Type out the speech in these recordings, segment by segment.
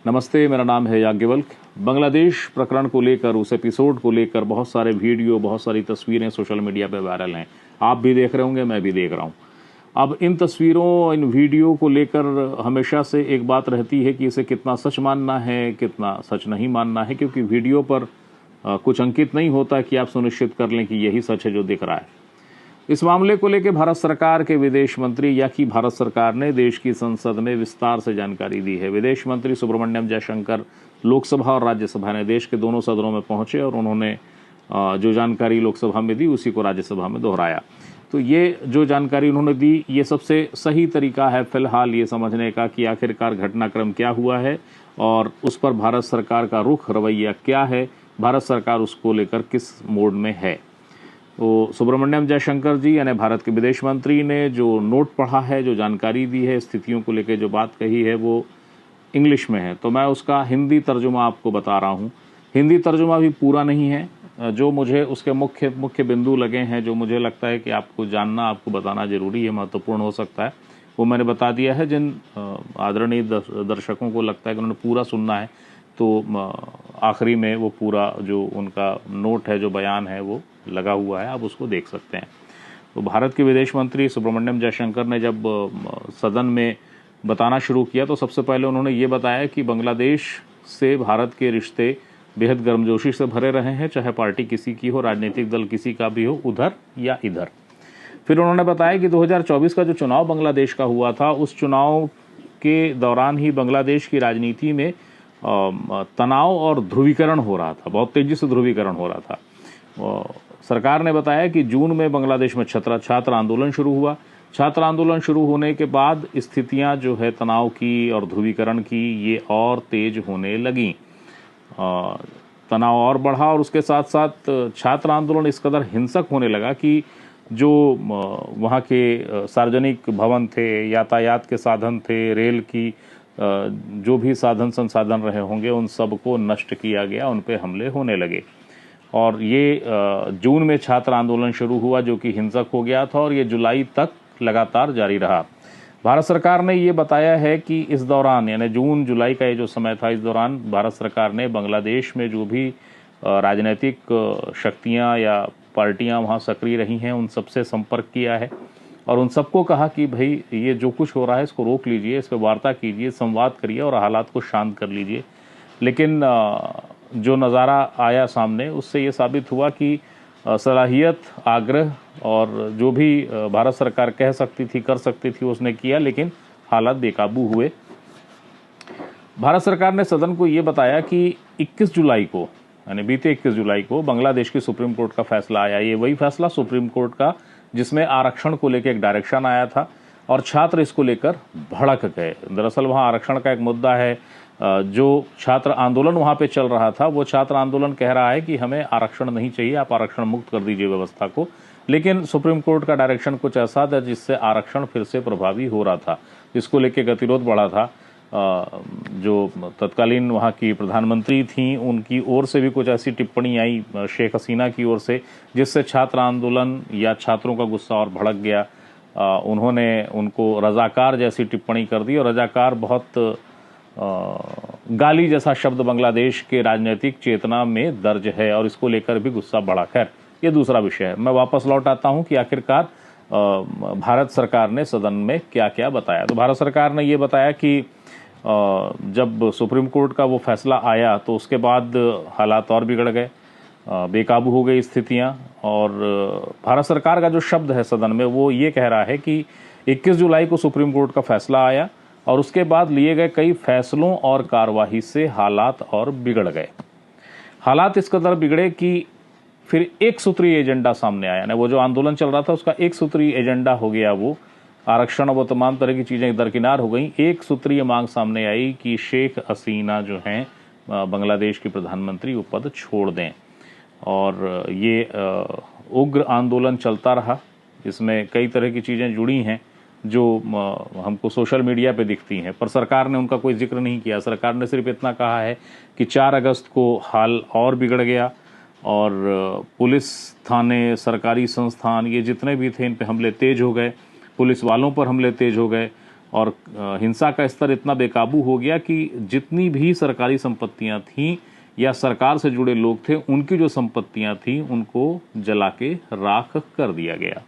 नमस्ते, मेरा नाम है याज्ञवल्क्य। बांग्लादेश प्रकरण को लेकर, उस एपिसोड को लेकर बहुत सारे वीडियो, बहुत सारी तस्वीरें सोशल मीडिया पे वायरल हैं। आप भी देख रहे होंगे, मैं भी देख रहा हूं। अब इन तस्वीरों, इन वीडियो को लेकर हमेशा से एक बात रहती है कि इसे कितना सच मानना है, कितना सच नहीं मानना है, क्योंकि वीडियो पर कुछ अंकित नहीं होता कि आप सुनिश्चित कर लें कि यही सच है जो दिख रहा है। इस मामले को लेकर भारत सरकार के विदेश मंत्री या कि भारत सरकार ने देश की संसद में विस्तार से जानकारी दी है। विदेश मंत्री सुब्रमण्यम जयशंकर लोकसभा और राज्यसभा ने देश के दोनों सदनों में पहुंचे और उन्होंने जो जानकारी लोकसभा में दी उसी को राज्यसभा में दोहराया। तो ये जो जानकारी उन्होंने दी, ये सबसे सही तरीका है फिलहाल ये समझने का कि आखिरकार घटनाक्रम क्या हुआ है और उस पर भारत सरकार का रुख, रवैया क्या है, भारत सरकार उसको लेकर किस मोड में है। तो सुब्रमण्यम जयशंकर जी यानी भारत के विदेश मंत्री ने जो नोट पढ़ा है, जो जानकारी दी है, स्थितियों को लेकर जो बात कही है, वो इंग्लिश में है। तो मैं उसका हिंदी तर्जुमा आपको बता रहा हूँ। हिंदी तर्जुमा भी पूरा नहीं है, जो मुझे उसके मुख्य बिंदु लगे हैं, जो मुझे लगता है कि आपको जानना, आपको बताना जरूरी है, महत्वपूर्ण हो सकता है, वो मैंने बता दिया है। जिन आदरणीय दर्शकों को लगता है कि उन्होंने पूरा सुनना है, तो आखिरी में वो पूरा जो उनका नोट है, जो बयान है, वो लगा हुआ है, आप उसको देख सकते हैं। तो भारत के विदेश मंत्री सुब्रमण्यम जयशंकर ने जब सदन में बताना शुरू किया तो सबसे पहले उन्होंने ये बताया कि बांग्लादेश से भारत के रिश्ते बेहद गर्मजोशी से भरे रहे हैं, चाहे पार्टी किसी की हो, राजनीतिक दल किसी का भी हो, उधर या इधर। फिर उन्होंने बताया कि 2024 का जो चुनाव बांग्लादेश का हुआ था, उस चुनाव के दौरान ही बांग्लादेश की राजनीति में तनाव और ध्रुवीकरण हो रहा था, बहुत तेजी से ध्रुवीकरण हो रहा था। सरकार ने बताया कि जून में बांग्लादेश में छात्र आंदोलन शुरू हुआ। छात्र आंदोलन शुरू होने के बाद स्थितियां जो है तनाव की और ध्रुवीकरण की, ये और तेज होने लगी। तनाव और बढ़ा और उसके साथ साथ छात्र आंदोलन इस कदर हिंसक होने लगा कि जो वहाँ के सार्वजनिक भवन थे, यातायात के साधन थे, रेल की जो भी साधन संसाधन रहे होंगे, उन सबको नष्ट किया गया, उन पे हमले होने लगे। और ये जून में छात्र आंदोलन शुरू हुआ जो कि हिंसक हो गया था और ये जुलाई तक लगातार जारी रहा। भारत सरकार ने ये बताया है कि इस दौरान, यानी जून जुलाई का ये जो समय था, इस दौरान भारत सरकार ने बांग्लादेश में जो भी राजनीतिक शक्तियां या पार्टियां वहाँ सक्रिय रही हैं, उन सबसे संपर्क किया है और उन सबको कहा कि भाई ये जो कुछ हो रहा है इसको रोक लीजिए, इस पर वार्ता कीजिए, संवाद करिए और हालात को शांत कर लीजिए। लेकिन जो नज़ारा आया सामने, उससे ये साबित हुआ कि सलाहियत, आग्रह और जो भी भारत सरकार कह सकती थी, कर सकती थी, उसने किया, लेकिन हालात बेकाबू हुए। भारत सरकार ने सदन को ये बताया कि 21 जुलाई को, यानी बीते 21 जुलाई को बांग्लादेश की सुप्रीम कोर्ट का फैसला आया। ये वही फैसला सुप्रीम कोर्ट का जिसमें आरक्षण को लेकर एक डायरेक्शन आया था और छात्र इसको लेकर भड़क गए। दरअसल वहाँ आरक्षण का एक मुद्दा है। जो छात्र आंदोलन वहाँ पे चल रहा था, वो छात्र आंदोलन कह रहा है कि हमें आरक्षण नहीं चाहिए, आप आरक्षण मुक्त कर दीजिए व्यवस्था को। लेकिन सुप्रीम कोर्ट का डायरेक्शन कुछ ऐसा था जिससे आरक्षण फिर से प्रभावी हो रहा था, जिसको लेकर गतिरोध बढ़ा था। जो तत्कालीन वहाँ की प्रधानमंत्री थी, उनकी ओर से भी कुछ ऐसी टिप्पणी आई शेख हसीना की ओर से, जिससे छात्र आंदोलन या छात्रों का गुस्सा और भड़क गया। उन्होंने उनको रजाकार जैसी टिप्पणी कर दी और रजाकार बहुत गाली जैसा शब्द बांग्लादेश के राजनीतिक चेतना में दर्ज है और इसको लेकर भी गुस्सा बढ़ा। खैर, ये दूसरा विषय है। मैं वापस लौट आता हूं कि आखिरकार भारत सरकार ने सदन में क्या क्या बताया। तो भारत सरकार ने ये बताया कि जब सुप्रीम कोर्ट का वो फैसला आया तो उसके बाद हालात और बिगड़ गए, बेकाबू हो गई स्थितियां। और भारत सरकार का जो शब्द है सदन में, वो ये कह रहा है कि 21 जुलाई को सुप्रीम कोर्ट का फैसला आया और उसके बाद लिए गए कई फैसलों और कार्यवाही से हालात और बिगड़ गए। हालात इस कदर बिगड़े कि फिर एक सूत्रीय एजेंडा सामने आया। ना, वो जो आंदोलन चल रहा था उसका एक सूत्रीय एजेंडा हो गया, वो आरक्षण और तमाम तरह की चीज़ें दरकिनार हो गई। एक सूत्रीय मांग सामने आई कि शेख हसीना जो हैं बांग्लादेश की प्रधानमंत्री, वो पद छोड़ दें। और ये उग्र आंदोलन चलता रहा। इसमें कई तरह की चीज़ें जुड़ी हैं जो हमको सोशल मीडिया पे दिखती हैं, पर सरकार ने उनका कोई जिक्र नहीं किया। सरकार ने सिर्फ इतना कहा है कि 4 अगस्त को हाल और बिगड़ गया और पुलिस थाने, सरकारी संस्थान, ये जितने भी थे, इन पे हमले तेज हो गए, पुलिस वालों पर हमले तेज हो गए और हिंसा का स्तर इतना बेकाबू हो गया कि जितनी भी सरकारी संपत्तियां थीं या सरकार से जुड़े लोग थे, उनकी जो संपत्तियां थीं उनको जला के राख कर दिया गया।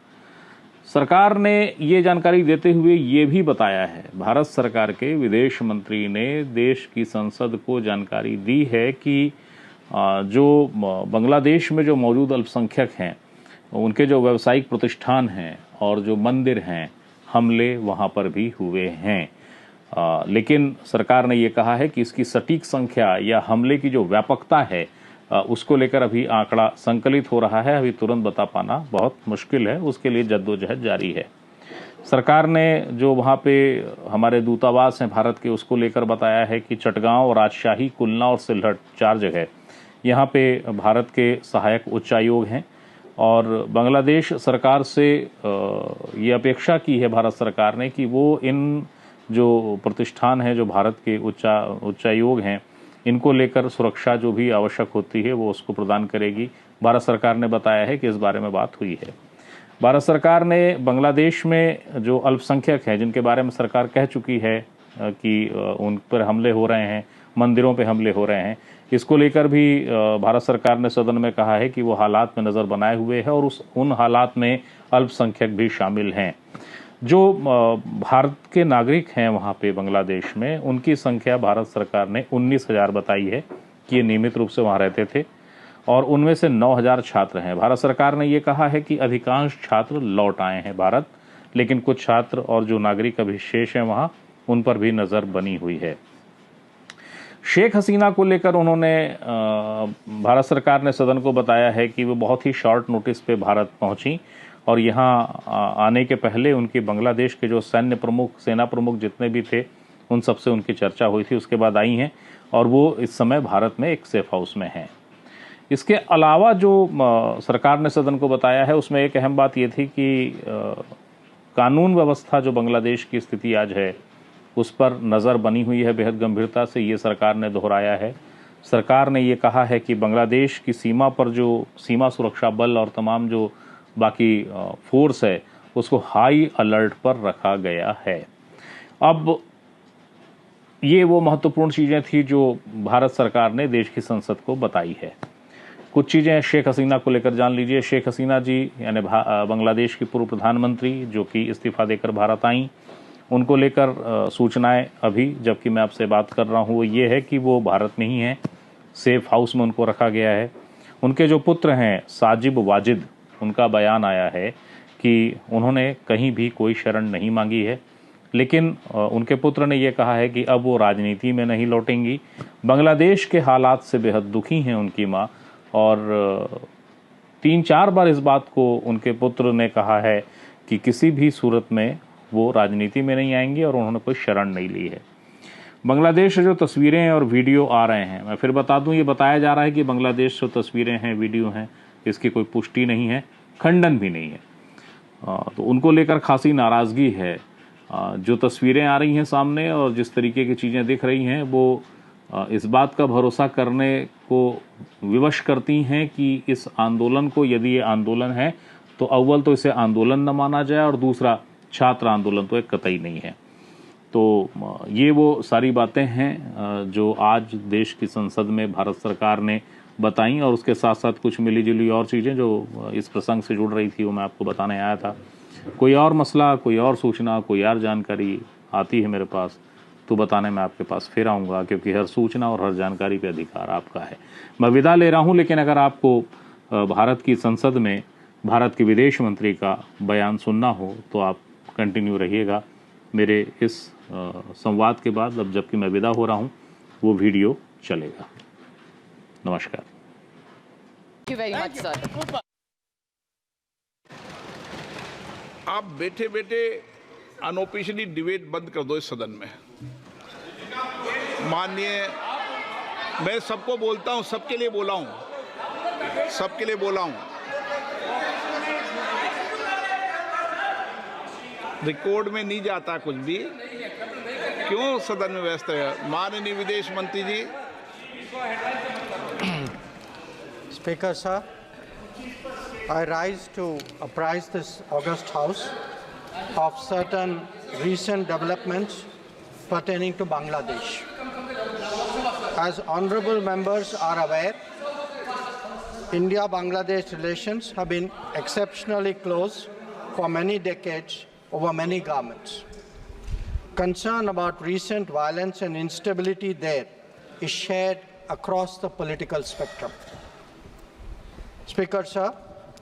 सरकार ने ये जानकारी देते हुए ये भी बताया है, भारत सरकार के विदेश मंत्री ने देश की संसद को जानकारी दी है कि जो बांग्लादेश में जो मौजूद अल्पसंख्यक हैं, उनके जो व्यावसायिक प्रतिष्ठान हैं और जो मंदिर हैं, हमले वहाँ पर भी हुए हैं। लेकिन सरकार ने ये कहा है कि इसकी सटीक संख्या या हमले की जो व्यापकता है उसको लेकर अभी आंकड़ा संकलित हो रहा है, अभी तुरंत बता पाना बहुत मुश्किल है, उसके लिए जद्दोजहद जारी है। सरकार ने जो वहाँ पे हमारे दूतावास हैं भारत के, उसको लेकर बताया है कि चटगांव, राजशाही, कुलना और सिलहट 4 जगह यहाँ पे भारत के सहायक उच्चायोग हैं और बांग्लादेश सरकार से ये अपेक्षा की है भारत सरकार ने कि वो इन जो प्रतिष्ठान हैं, जो भारत के उच्चायोग हैं, इनको लेकर सुरक्षा जो भी आवश्यक होती है वो उसको प्रदान करेगी। भारत सरकार ने बताया है कि इस बारे में बात हुई है। भारत सरकार ने बांग्लादेश में जो अल्पसंख्यक हैं, जिनके बारे में सरकार कह चुकी है कि उन पर हमले हो रहे हैं, मंदिरों पे हमले हो रहे हैं, इसको लेकर भी भारत सरकार ने सदन में कहा है कि वो हालात में नज़र बनाए हुए है और उन हालात में अल्पसंख्यक भी शामिल हैं। जो भारत के नागरिक हैं वहाँ पे बांग्लादेश में, उनकी संख्या भारत सरकार ने 19,000 बताई है कि ये नियमित रूप से वहाँ रहते थे और उनमें से 9,000 छात्र हैं। भारत सरकार ने ये कहा है कि अधिकांश छात्र लौट आए हैं भारत, लेकिन कुछ छात्र और जो नागरिक अभी शेष हैं वहाँ, उन पर भी नज़र बनी हुई है। शेख हसीना को लेकर उन्होंने भारत सरकार ने सदन को बताया है कि वो बहुत ही शॉर्ट नोटिस पे भारत पहुंची और यहाँ आने के पहले उनकी बांग्लादेश के जो सेना प्रमुख जितने भी थे उन सबसे उनकी चर्चा हुई थी, उसके बाद आई हैं और वो इस समय भारत में एक सेफ हाउस में हैं। इसके अलावा जो सरकार ने सदन को बताया है उसमें एक अहम बात ये थी कि कानून व्यवस्था जो बांग्लादेश की स्थिति आज है उस पर नज़र बनी हुई है बेहद गंभीरता से, ये सरकार ने दोहराया है। सरकार ने ये कहा है कि बांग्लादेश की सीमा पर जो सीमा सुरक्षा बल और तमाम जो बाकी फोर्स है उसको हाई अलर्ट पर रखा गया है। अब ये वो महत्वपूर्ण चीज़ें थी जो भारत सरकार ने देश की संसद को बताई है। कुछ चीज़ें शेख हसीना को लेकर जान लीजिए। शेख हसीना जी यानी बांग्लादेश की पूर्व प्रधानमंत्री जो कि इस्तीफा देकर भारत आई, उनको लेकर सूचनाएं अभी जबकि मैं आपसे बात कर रहा हूँ वो ये है कि वो भारत में ही हैं, सेफ हाउस में उनको रखा गया है। उनके जो पुत्र हैं साजिब वाजिद, उनका बयान आया है कि उन्होंने कहीं भी कोई शरण नहीं मांगी है, लेकिन उनके पुत्र ने ये कहा है कि अब वो राजनीति में नहीं लौटेंगी। बांग्लादेश के हालात से बेहद दुखी हैं उनकी माँ और 3-4 बार इस बात को उनके पुत्र ने कहा है कि किसी भी सूरत में वो राजनीति में नहीं आएंगे और उन्होंने कोई शरण नहीं ली है। बांग्लादेश से जो तस्वीरें और वीडियो आ रहे हैं, मैं फिर बता दूं, ये बताया जा रहा है कि बांग्लादेश से तस्वीरें हैं, वीडियो हैं, इसकी कोई पुष्टि नहीं है, खंडन भी नहीं है। तो उनको लेकर खासी नाराज़गी है। जो तस्वीरें आ रही हैं सामने और जिस तरीके की चीज़ें दिख रही हैं वो इस बात का भरोसा करने को विवश करती हैं कि इस आंदोलन को, यदि ये आंदोलन है तो अव्वल तो इसे आंदोलन न माना जाए और दूसरा छात्र आंदोलन तो एक कतई नहीं है। तो ये वो सारी बातें हैं जो आज देश की संसद में भारत सरकार ने बताई और उसके साथ साथ कुछ मिली जुली और चीज़ें जो इस प्रसंग से जुड़ रही थी वो मैं आपको बताने आया था। कोई और मसला, कोई और सूचना, कोई और जानकारी आती है मेरे पास तो बताने मैं आपके पास फिर आऊँगा, क्योंकि हर सूचना और हर जानकारी पे अधिकार आपका है। मैं विदा ले रहा हूँ, लेकिन अगर आपको भारत की संसद में भारत के विदेश मंत्री का बयान सुनना हो तो आप कंटिन्यू रहिएगा मेरे इस संवाद के बाद। अब जबकि मैं विदा हो रहा हूँ वो वीडियो चलेगा। नमस्कार। Thank you very much, sir. आप बैठे बैठे अनऑफिशियली डिबेट बंद कर दो इस सदन में। माननीय, मैं सबको बोलता हूं, सबके लिए बोला हूं, सबके लिए बोला हूं। रिकॉर्ड में नहीं जाता कुछ भी, क्यों सदन में व्यस्त है। माननीय विदेश मंत्री जी। Speaker sir, I rise to apprise this august House of certain recent developments pertaining to Bangladesh. As honorable members are aware, India-Bangladesh relations have been exceptionally close for many decades over many governments. Concern about recent violence and instability there is shared across the political spectrum. Speaker, sir,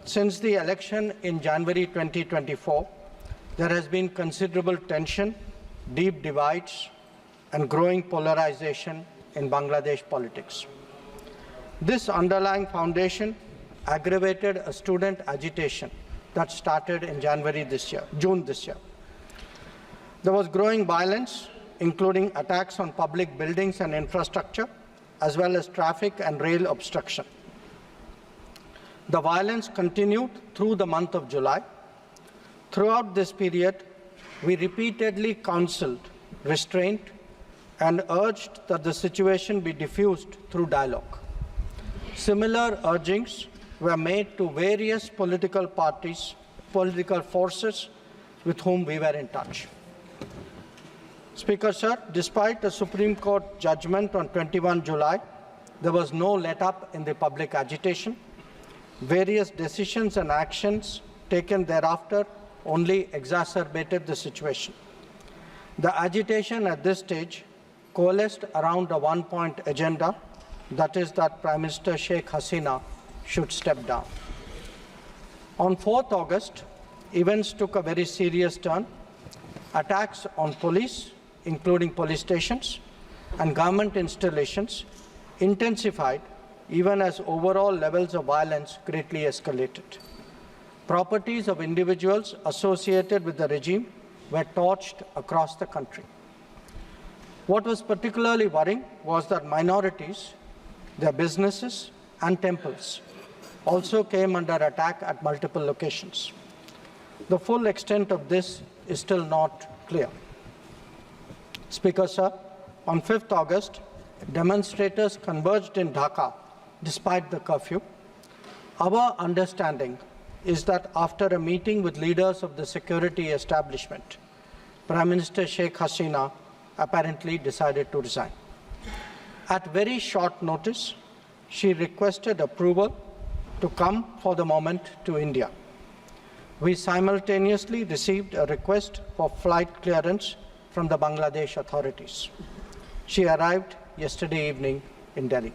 since the election in January 2024, there has been considerable tension, deep divides, and growing polarization in Bangladesh politics. This underlying foundation aggravated a student agitation that started in June this year. There was growing violence, including attacks on public buildings and infrastructure, as well as traffic and rail obstruction. The violence continued through the month of July. Throughout this period, we repeatedly counseled restraint and urged that the situation be diffused through dialogue. Similar urgings were made to various political parties, political forces with whom we were in touch. Speaker, sir, despite the Supreme Court judgment on 21 July, there was no let-up in the public agitation. Various decisions and actions taken thereafter only exacerbated the situation. The agitation at this stage coalesced around a one-point agenda, that is that Prime Minister Sheikh Hasina should step down. On 4th August, events took a very serious turn. Attacks on police, including police stations, and government installations intensified even as overall levels of violence greatly escalated. Properties of individuals associated with the regime were torched across the country. What was particularly worrying was that minorities, their businesses and temples also came under attack at multiple locations. The full extent of this is still not clear. Speaker, sir, on 5th August, demonstrators converged in Dhaka despite the curfew. Our understanding is that after a meeting with leaders of the security establishment, Prime Minister Sheikh Hasina apparently decided to resign. At very short notice, she requested approval to come for the moment to India. We simultaneously received a request for flight clearance from the Bangladesh authorities. She arrived yesterday evening in Delhi.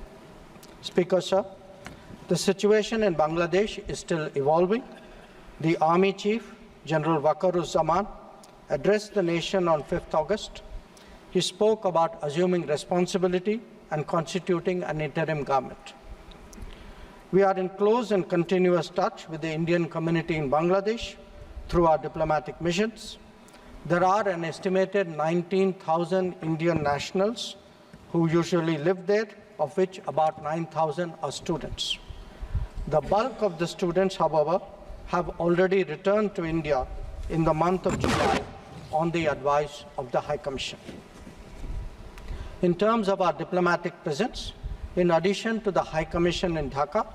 Speaker, sir, the situation in Bangladesh is still evolving. The Army Chief, General Waqar-uz-Zaman, addressed the nation on 5th August. He spoke about assuming responsibility and constituting an interim government. We are in close and continuous touch with the Indian community in Bangladesh through our diplomatic missions. There are an estimated 19,000 Indian nationals who usually live there, of which about 9,000 are students. The bulk of the students, however, have already returned to India in the month of July on the advice of the High Commission. In terms of our diplomatic presence, in addition to the High Commission in Dhaka,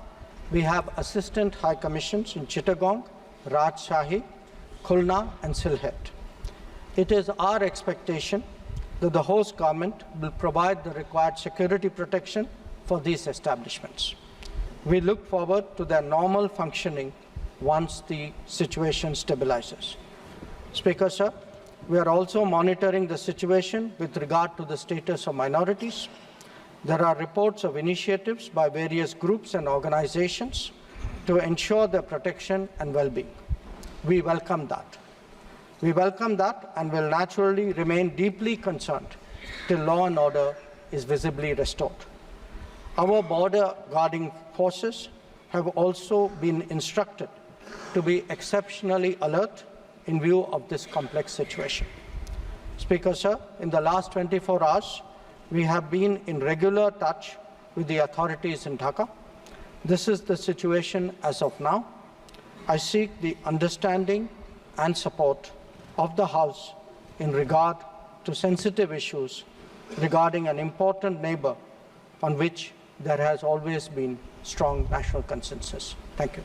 we have assistant High Commissions in Chittagong, Rajshahi, Khulna, and Sylhet. It is our expectation that the host government will provide the required security protection for these establishments. We look forward to their normal functioning once the situation stabilizes. Speaker, sir, we are also monitoring the situation with regard to the status of minorities. There are reports of initiatives by various groups and organizations to ensure their protection and well-being. We welcome that. We welcome that and will naturally remain deeply concerned till law and order is visibly restored. Our border guarding forces have also been instructed to be exceptionally alert in view of this complex situation. Speaker, sir, in the last 24 hours, we have been in regular touch with the authorities in Dhaka. This is the situation as of now. I seek the understanding and support of the House in regard to sensitive issues regarding an important neighbor on which there has always been strong national consensus. Thank you.